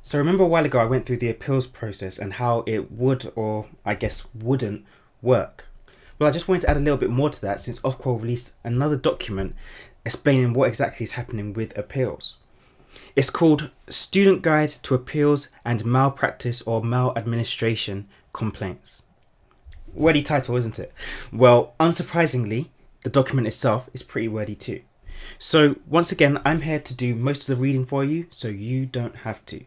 So remember a while ago I went through the appeals process and how it would, or I guess wouldn't, work. Well, I just wanted to add a little bit more to that since Ofqual released another document explaining what exactly is happening with appeals. It's called Student Guide to Appeals and Malpractice or Maladministration Complaints. Wordy title, isn't it? Well, unsurprisingly, the document itself is pretty wordy too. So once again, I'm here to do most of the reading for you so you don't have to.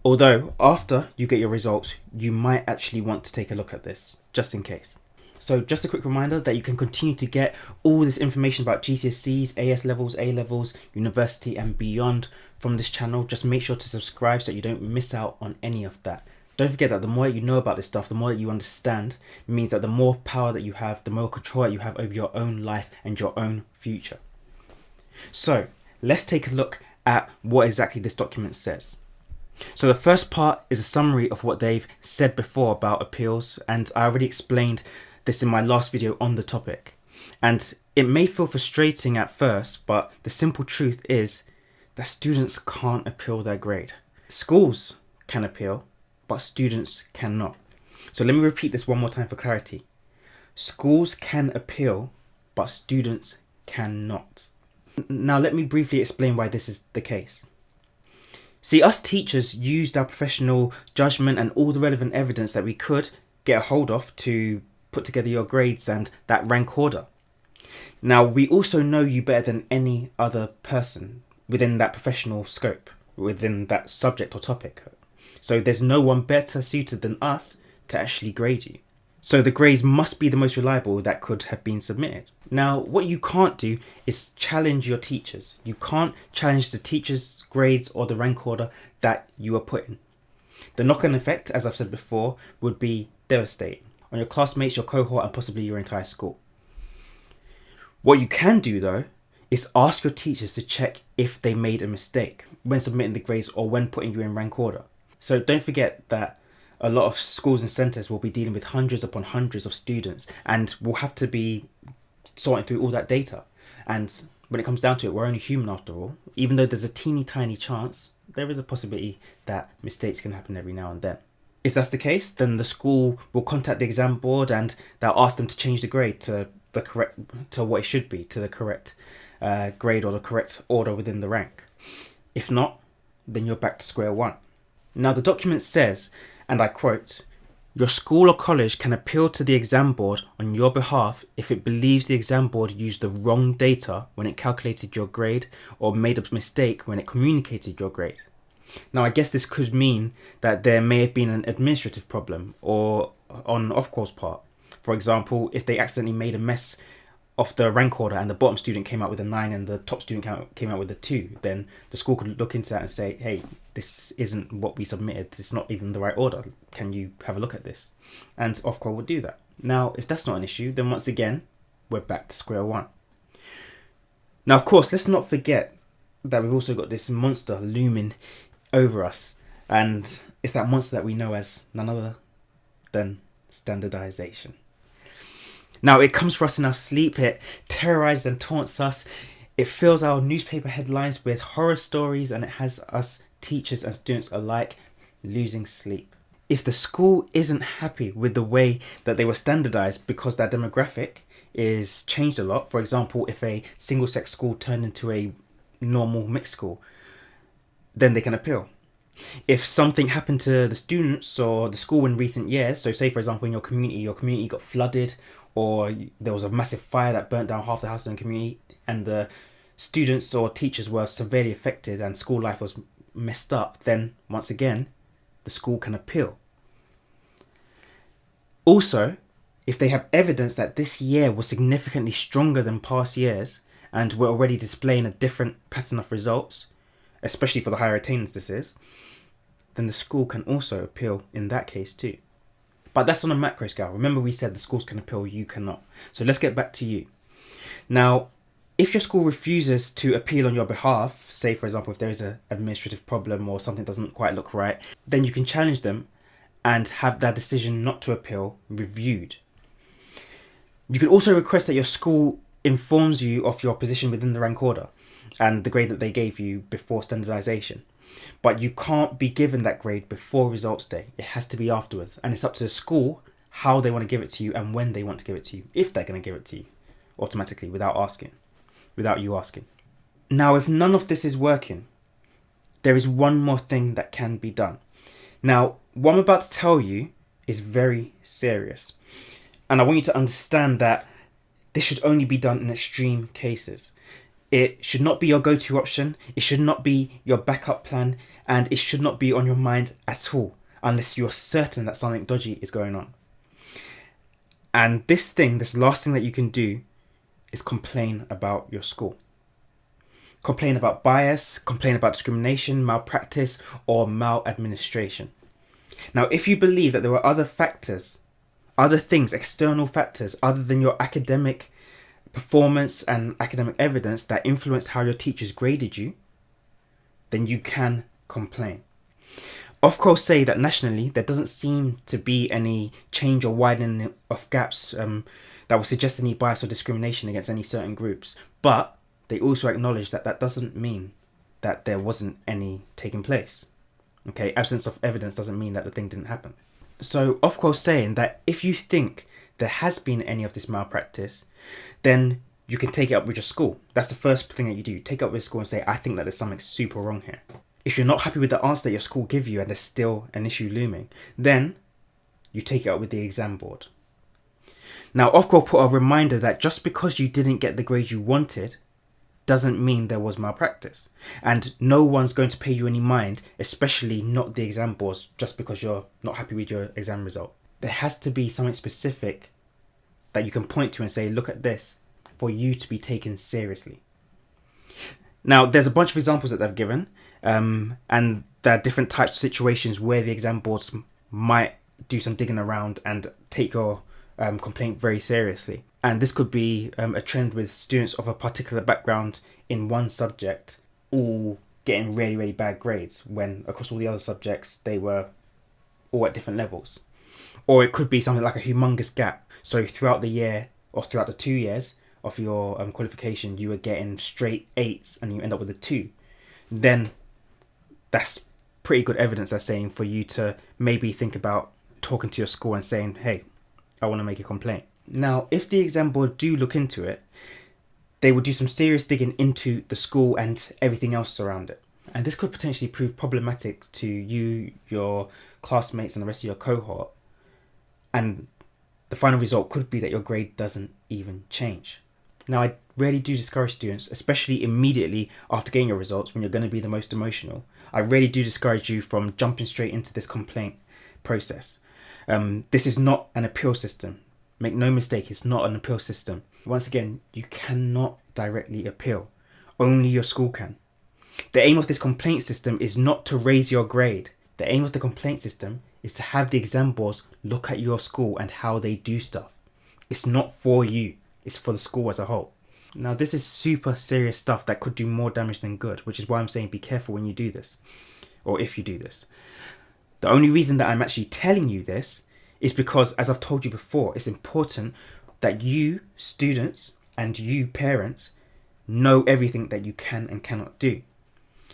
Although, after you get your results, you might actually want to take a look at this, just in case. So just a quick reminder that you can continue to get all this information about GCSEs, AS levels, A levels, university and beyond from this channel. Just make sure to subscribe so you don't miss out on any of that. Don't forget that the more you know about this stuff, the more that you understand, means that the more power that you have, the more control that you have over your own life and your own future. So let's take a look at what exactly this document says. So the first part is a summary of what they've said before about appeals, and I already explained this in my last video on the topic. And it may feel frustrating at first, but the simple truth is that students can't appeal their grade. Schools can appeal, but students cannot. So let me repeat this one more time for clarity. Schools can appeal, but students cannot. Now let me briefly explain why this is the case. See, us teachers used our professional judgment and all the relevant evidence that we could get a hold of to put together your grades and that rank order. Now, we also know you better than any other person within that professional scope, within that subject or topic. So there's no one better suited than us to actually grade you. So the grades must be the most reliable that could have been submitted. Now, what you can't do is challenge your teachers. You can't challenge the teachers' grades or the rank order that you are put in. The knock-on effect, as I've said before, would be devastating on your classmates, your cohort, and possibly your entire school. What you can do, though, is ask your teachers to check if they made a mistake when submitting the grades or when putting you in rank order. So don't forget that a lot of schools and centres will be dealing with hundreds upon hundreds of students and will have to be sorting through all that data. And when it comes down to it, we're only human after all. Even though there's a teeny tiny chance, there is a possibility that mistakes can happen every now and then. If that's the case, then the school will contact the exam board and they'll ask them to change the grade to what it should be, to the correct grade or the correct order within the rank. If not, then you're back to square one. Now the document says, and I quote, "Your school or college can appeal to the exam board on your behalf if it believes the exam board used the wrong data when it calculated your grade or made a mistake when it communicated your grade." Now I guess this could mean that there may have been an administrative problem or on Ofqual's part. For example, if they accidentally made a mess of the rank order and the bottom student came out with a 9 and the top student came out with a 2, then the school could look into that and say, hey, this isn't what we submitted, it's not even the right order, can you have a look at this? And Ofqual would do that. Now, if that's not an issue, then once again, we're back to square one. Now, of course, let's not forget that we've also got this monster looming over us, and it's that monster that we know as none other than standardization. Now, it comes for us in our sleep, it terrorizes and taunts us, it fills our newspaper headlines with horror stories, and it has us teachers and students alike losing sleep. If the school isn't happy with the way that they were standardized because their demographic is changed a lot, for example, if a single-sex school turned into a normal mixed school, then they can appeal. If something happened to the students or the school in recent years, so say for example in your community got flooded, or there was a massive fire that burnt down half the house in the community and the students or teachers were severely affected and school life was messed up, then once again, the school can appeal. Also, if they have evidence that this year was significantly stronger than past years and we're already displaying a different pattern of results, especially for the higher attainers this is, then the school can also appeal in that case too. But that's on a macro scale. Remember we said the schools can appeal, you cannot. So let's get back to you. Now, if your school refuses to appeal on your behalf, say for example if there is an administrative problem or something doesn't quite look right, then you can challenge them and have that decision not to appeal reviewed. You can also request that your school informs you of your position within the rank order and the grade that they gave you before standardization. But you can't be given that grade before results day. It has to be afterwards. And it's up to the school how they want to give it to you and when they want to give it to you, if they're going to give it to you automatically without you asking. Now, if none of this is working, there is one more thing that can be done. Now, what I'm about to tell you is very serious. And I want you to understand that this should only be done in extreme cases. It should not be your go-to option. It should not be your backup plan. And it should not be on your mind at all unless you're certain that something dodgy is going on. And this last thing that you can do is complain about your school. Complain about bias, complain about discrimination, malpractice, or maladministration. Now, if you believe that there were other factors, other things, external factors, other than your academic performance and academic evidence that influenced how your teachers graded you, then you can complain. Ofqual say that nationally, there doesn't seem to be any change or widening of gaps that would suggest any bias or discrimination against any certain groups. But they also acknowledge that that doesn't mean that there wasn't any taking place. Okay, absence of evidence doesn't mean that the thing didn't happen. So Ofqual's saying that if you think there has been any of this malpractice, then you can take it up with your school. That's the first thing that you do. Take it up with school and say, I think that there's something super wrong here. If you're not happy with the answer that your school give you and there's still an issue looming, then you take it up with the exam board. Now, Ofqual put a reminder that just because you didn't get the grade you wanted doesn't mean there was malpractice. And no one's going to pay you any mind, especially not the exam boards, just because you're not happy with your exam result. There has to be something specific that you can point to and say, look at this, for you to be taken seriously. Now, there's a bunch of examples that they've given, and there are different types of situations where the exam boards might do some digging around and take your complaint very seriously. And this could be a trend with students of a particular background in one subject all getting really, really bad grades when across all the other subjects they were all at different levels. Or it could be something like a humongous gap. So throughout the year or throughout the 2 years of your qualification, you were getting straight 8s and you end up with a 2. Then that's pretty good evidence, they're saying, for you to maybe think about talking to your school and saying, hey, I want to make a complaint. Now, if the exam board do look into it, they will do some serious digging into the school and everything else around it. And this could potentially prove problematic to you, your classmates and the rest of your cohort. And the final result could be that your grade doesn't even change. Now, I really do discourage students, especially immediately after getting your results when you're going to be the most emotional. I really do discourage you from jumping straight into this complaint process. This is not an appeal system. Make no mistake, it's not an appeal system. Once again, you cannot directly appeal. Only your school can. The aim of this complaint system is not to raise your grade. The aim of the complaint system is to have the exam boards look at your school and how they do stuff. It's not for you. It's for the school as a whole. Now, this is super serious stuff that could do more damage than good, which is why I'm saying be careful when you do this, or if you do this. The only reason that I'm actually telling you this is because, as I've told you before, it's important that you, students, and you, parents, know everything that you can and cannot do.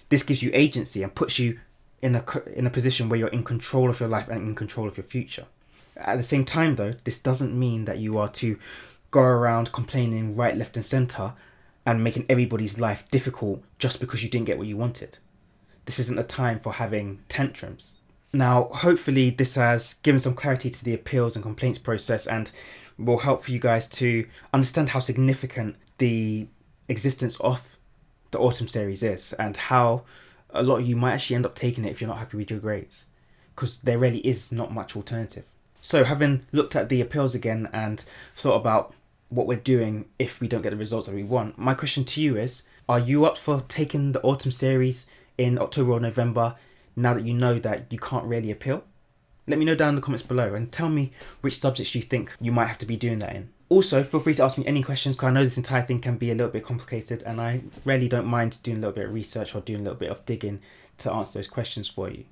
This gives you agency and puts you in a position where you're in control of your life and in control of your future. At the same time, though, this doesn't mean that you are to go around complaining right, left, and centre and making everybody's life difficult just because you didn't get what you wanted. This isn't a time for having tantrums. Now, hopefully this has given some clarity to the appeals and complaints process and will help you guys to understand how significant the existence of the autumn series is and how a lot of you might actually end up taking it if you're not happy with your grades, because there really is not much alternative. So having looked at the appeals again and thought about what we're doing if we don't get the results that we want, my question to you is, are you up for taking the autumn series in October or November now that you know that you can't really appeal? Let me know down in the comments below and tell me which subjects you think you might have to be doing that in. Also, feel free to ask me any questions, because I know this entire thing can be a little bit complicated and I really don't mind doing a little bit of research or doing a little bit of digging to answer those questions for you.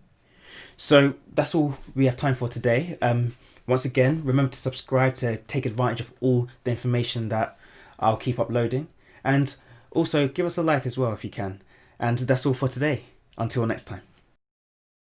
So that's all we have time for today. Once again, remember to subscribe to take advantage of all the information that I'll keep uploading. And also give us a like as well if you can. And that's all for today. Until next time.